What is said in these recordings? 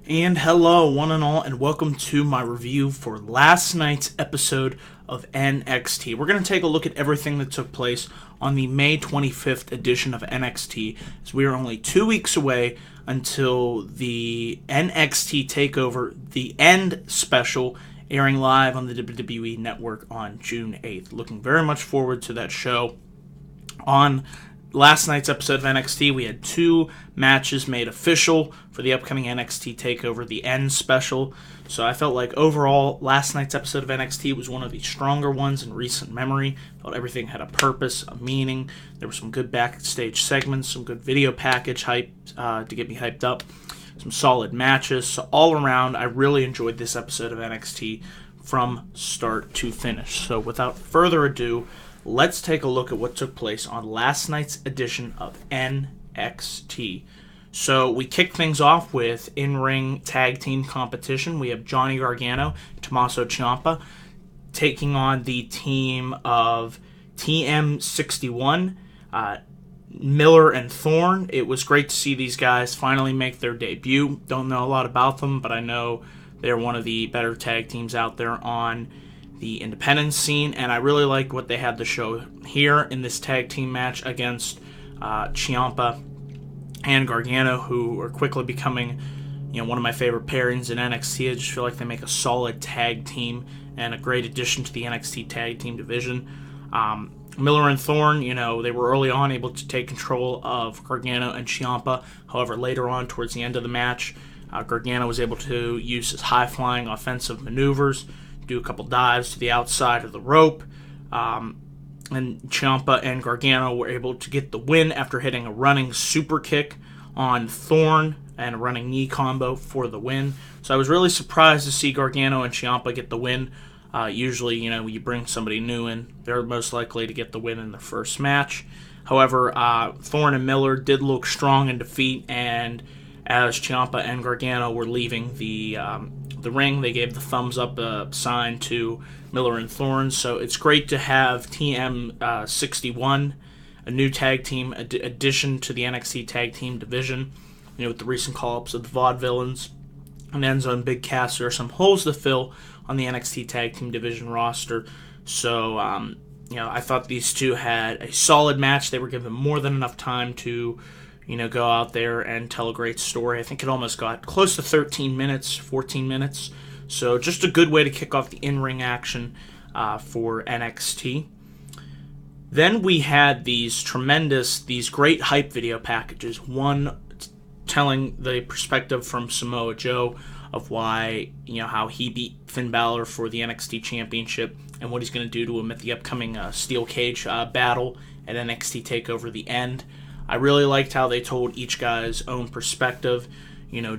And hello, one and all, and welcome to my review for last night's episode of NXT. We're going to take a look at everything that took place on the May 25th edition of NXT, as we are only 2 weeks away until the NXT TakeOver, the End special, airing live on the WWE Network on June 8th. Looking very much forward to that show. On last night's episode of NXT, we had two matches made official for the upcoming NXT TakeOver, the End special. So I felt like overall, last night's episode of NXT was one of the stronger ones in recent memory. Felt everything had a purpose, a meaning. There were some good backstage segments, some good video package hype to get me hyped up, some solid matches. So all around, I really enjoyed this episode of NXT from start to finish. So without further ado, let's take a look at what took place on last night's edition of NXT. So we kicked things off with in-ring tag team competition. We have Johnny Gargano, Tommaso Ciampa, taking on the team of TM61, Miller and Thorne. It was great to see these guys finally make their debut. Don't know a lot about them, but I know they're one of the better tag teams out there on the independent scene, and I really like what they had to show here in this tag team match against Ciampa and Gargano, who are quickly becoming, one of my favorite pairings in NXT. I just feel like they make a solid tag team and a great addition to the NXT tag team division. Miller and Thorne, they were early on able to take control of Gargano and Ciampa. However, later on, towards the end of the match, Gargano was able to use his high-flying offensive maneuvers, do a couple dives to the outside of the rope, and Ciampa and Gargano were able to get the win after hitting a running super kick on Thorne and a running knee combo for the win. So I was really surprised to see Gargano and Ciampa get the win. Usually, you bring somebody new in, they're most likely to get the win in their first match. However, Thorne and Miller did look strong in defeat, and as Ciampa and Gargano were leaving the ring, they gave the thumbs up sign to Miller and Thorne. So it's great to have TM61, a new tag team addition to the NXT tag team division. With the recent call-ups of the Vaudevillains and Enzo and Big Cass, there are some holes to fill on the NXT tag team division roster. So I thought these two had a solid match. They were given more than enough time to go out there and tell a great story. I think it almost got close to 13 minutes, 14 minutes. So just a good way to kick off the in-ring action for NXT. Then we had these great hype video packages. One telling the perspective from Samoa Joe of why, how he beat Finn Balor for the NXT Championship and what he's going to do to him at the upcoming steel cage battle at NXT TakeOver the End. I really liked how they told each guy's own perspective.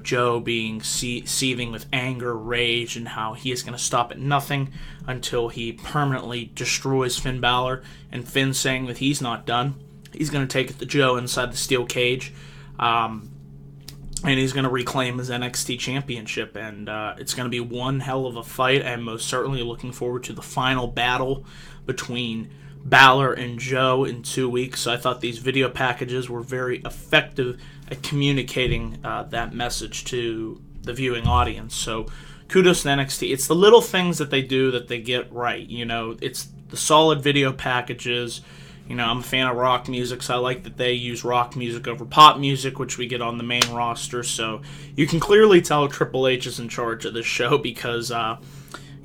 Joe being seething with anger, rage, and how he is going to stop at nothing until he permanently destroys Finn Balor. And Finn saying that he's not done. He's going to take it to Joe inside the steel cage. And he's going to reclaim his NXT championship. And it's going to be one hell of a fight. I'm most certainly looking forward to the final battle between Balor and Joe in 2 weeks. So I thought these video packages were very effective at communicating that message to the viewing audience. So kudos to NXT. It's the little things that they do that they get right. It's the solid video packages. I'm a fan of rock music, so I like that they use rock music over pop music, which we get on the main roster. So you can clearly tell Triple H is in charge of this show because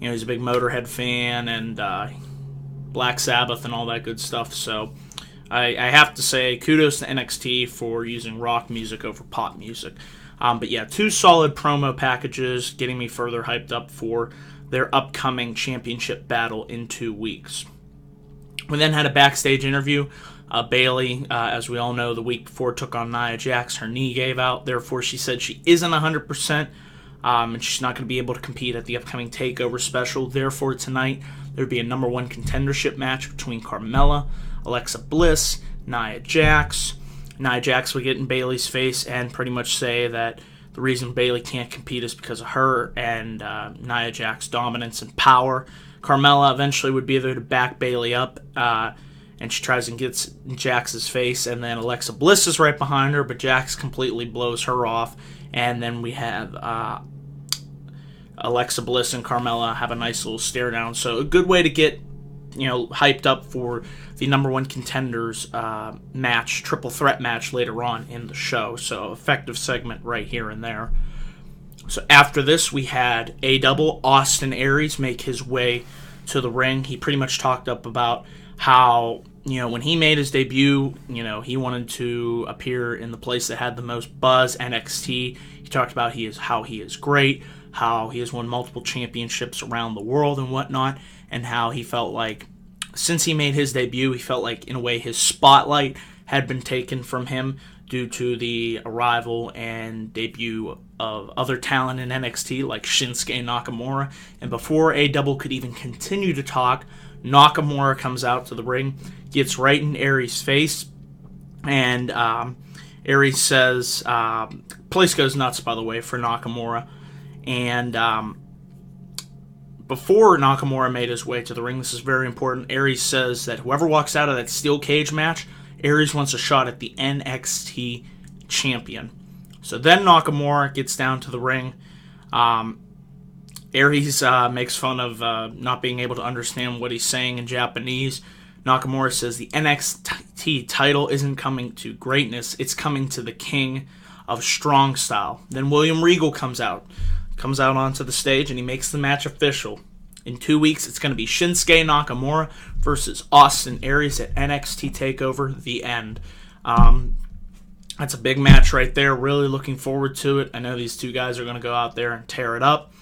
he's a big Motorhead fan and Black Sabbath and all that good stuff. So I have to say kudos to NXT for using rock music over pop music. But yeah, two solid promo packages getting me further hyped up for their upcoming championship battle in 2 weeks. We then had a backstage interview. Bayley, as we all know, the week before took on Nia Jax. Her knee gave out. Therefore, she said she isn't 100%. And she's not going to be able to compete at the upcoming TakeOver special. Therefore, tonight, there would be a number one contendership match between Carmella, Alexa Bliss, Nia Jax. Nia Jax would get in Bayley's face and pretty much say that the reason Bayley can't compete is because of her and Nia Jax's dominance and power. Carmella eventually would be there to back Bayley up, and she tries and gets in Jax's face, and then Alexa Bliss is right behind her, but Jax completely blows her off And then we have Alexa Bliss and Carmella have a nice little stare down. So a good way to get, hyped up for the number one contenders match, triple threat match later on in the show. So effective segment right here and there. So after this, we had Austin Aries make his way to the ring. He pretty much talked up about how, when he made his debut, he wanted to appear in the place that had the most buzz, NXT. He talked about how he is great, how he has won multiple championships around the world and whatnot, and how he felt like since he made his debut, he felt like, in a way, his spotlight had been taken from him due to the arrival and debut of other talent in NXT like Shinsuke Nakamura. And before A-Double could even continue to talk, Nakamura comes out to the ring, gets right in Aries' face, and Aries says, place goes nuts, by the way, for Nakamura. And before Nakamura made his way to the ring, this is very important, Aries says that whoever walks out of that steel cage match, Aries wants a shot at the NXT champion. So then Nakamura gets down to the ring. Aries makes fun of not being able to understand what he's saying in Japanese. Nakamura says the NXT title isn't coming to greatness, it's coming to the king of strong style. Then William Regal comes out onto the stage, and he makes the match official. In 2 weeks, it's going to be Shinsuke Nakamura versus Austin Aries at NXT TakeOver The End. That's a big match right there. Really looking forward to it. I know these two guys are going to go out there and tear it up.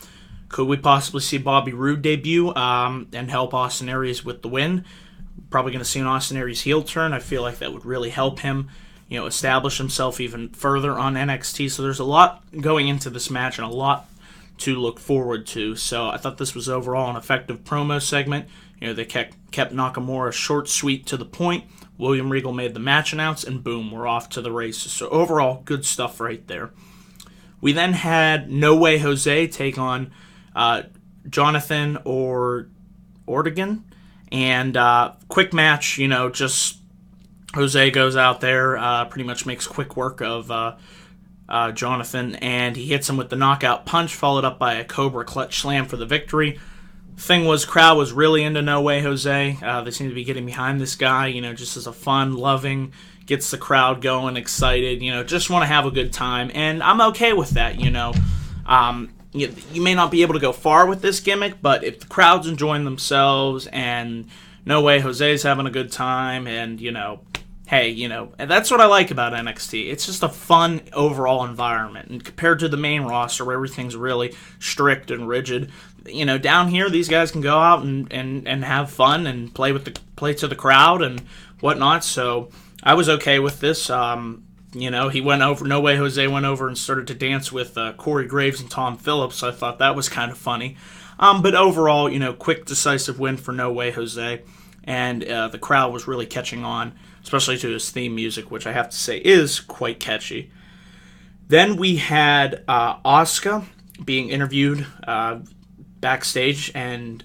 Could we possibly see Bobby Roode debut and help Austin Aries with the win? Probably going to see an Austin Aries heel turn. I feel like that would really help him, establish himself even further on NXT. So there's a lot going into this match and a lot to look forward to. So I thought this was overall an effective promo segment. They kept Nakamura short, sweet, to the point. William Regal made the match announce, and boom, we're off to the races. So overall, good stuff right there. We then had No Way Jose take on Jonathan Ortegan, and quick match. Just Jose goes out there, pretty much makes quick work of Jonathan, and he hits him with the knockout punch, followed up by a Cobra Clutch Slam for the victory. Thing was, crowd was really into No Way Jose. They seem to be getting behind this guy, just as a fun, loving, gets the crowd going, excited, just want to have a good time, and I'm okay with that, You may not be able to go far with this gimmick, but if the crowd's enjoying themselves and No Way Jose's having a good time, and, hey, and that's what I like about NXT. It's just a fun overall environment. And compared to the main roster where everything's really strict and rigid, down here these guys can go out and have fun and play to the crowd and whatnot. So I was okay with this. He went over, No Way Jose went over and started to dance with Corey Graves and Tom Phillips. So I thought that was kind of funny. But overall, quick, decisive win for No Way Jose. And the crowd was really catching on, especially to his theme music, which I have to say is quite catchy. Then we had Asuka being interviewed backstage, and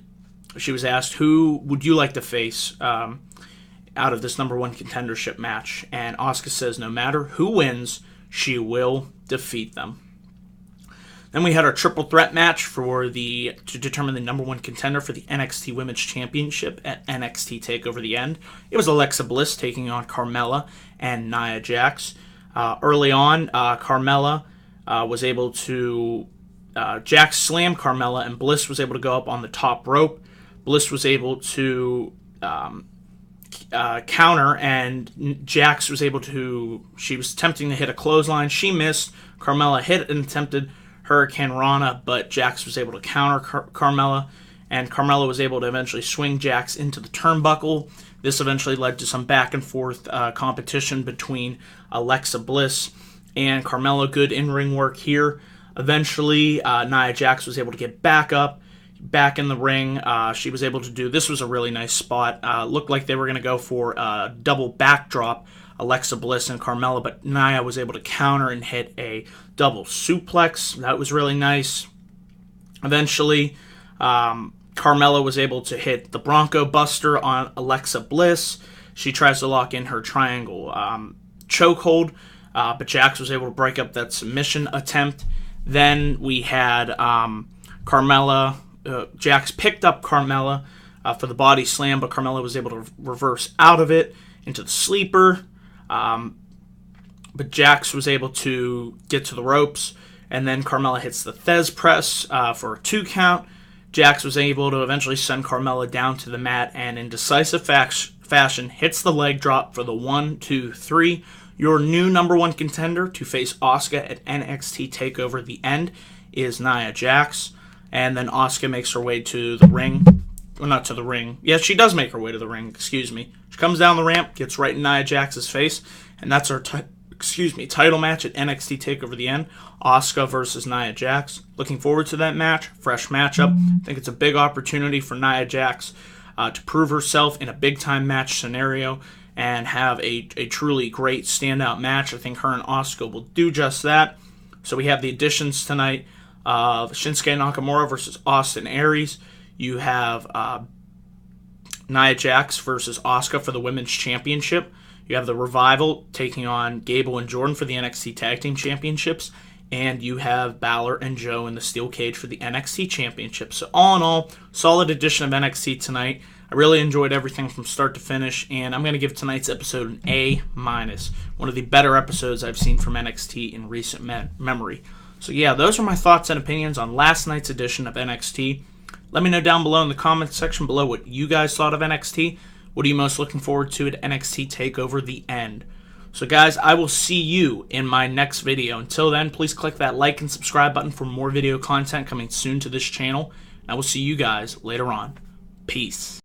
she was asked, who would you like to face out of this number one contendership match? And Asuka says no matter who wins, she will defeat them. Then we had our triple threat match to determine the number one contender for the NXT Women's Championship at NXT TakeOver The End. It was Alexa Bliss taking on Carmella and Nia Jax. Early on, Carmella was able to... Jax slammed Carmella, and Bliss was able to go up on the top rope. Bliss was able to counter, and Jax was able to... She was attempting to hit a clothesline. She missed. Carmella hit and attempted Hurricane Rana, but Jax was able to counter Carmella, and Carmella was able to eventually swing Jax into the turnbuckle. This eventually led to some back and forth competition between Alexa Bliss and Carmella. Good in-ring work here. Eventually, Nia Jax was able to get back in the ring. She was able to do, this was a really nice spot. Looked like they were going to go for a double backdrop, Alexa Bliss and Carmella, but Nia was able to counter and hit a double suplex. That was really nice. Eventually, Carmella was able to hit the Bronco Buster on Alexa Bliss. She tries to lock in her triangle chokehold. but Jax was able to break up that submission attempt. Then we had Carmella. Jax picked up Carmella for the body slam, but Carmella was able to reverse out of it into the sleeper. But Jax was able to get to the ropes, and then Carmella hits the Thez press for a 2 count. Jax was able to eventually send Carmella down to the mat, and in decisive fashion hits the leg drop for the 1, 2, 3. Your new number 1 contender to face Asuka at NXT TakeOver The End is Nia Jax. And then Asuka makes her way to the ring. Well, not to the ring. Yeah, she does make her way to the ring, excuse me. She comes down the ramp, gets right in Nia Jax's face, and that's our title match at NXT TakeOver The End. Asuka versus Nia Jax. Looking forward to that match. Fresh matchup. I think it's a big opportunity for Nia Jax to prove herself in a big-time match scenario and have a truly great standout match. I think her and Asuka will do just that. So we have the additions tonight of Shinsuke Nakamura versus Austin Aries. You have Nia Jax versus Asuka for the Women's Championship. You have the Revival taking on Gable and Jordan for the NXT Tag Team Championships. And you have Balor and Joe in the Steel Cage for the NXT Championship. So all in all, solid edition of NXT tonight. I really enjoyed everything from start to finish, and I'm going to give tonight's episode an A-. One of the better episodes I've seen from NXT in recent memory. So yeah, those are my thoughts and opinions on last night's edition of NXT. Let me know down below in the comments section below what you guys thought of NXT. What are you most looking forward to at NXT TakeOver The End? So guys, I will see you in my next video. Until then, please click that like and subscribe button for more video content coming soon to this channel. I will see you guys later on. Peace.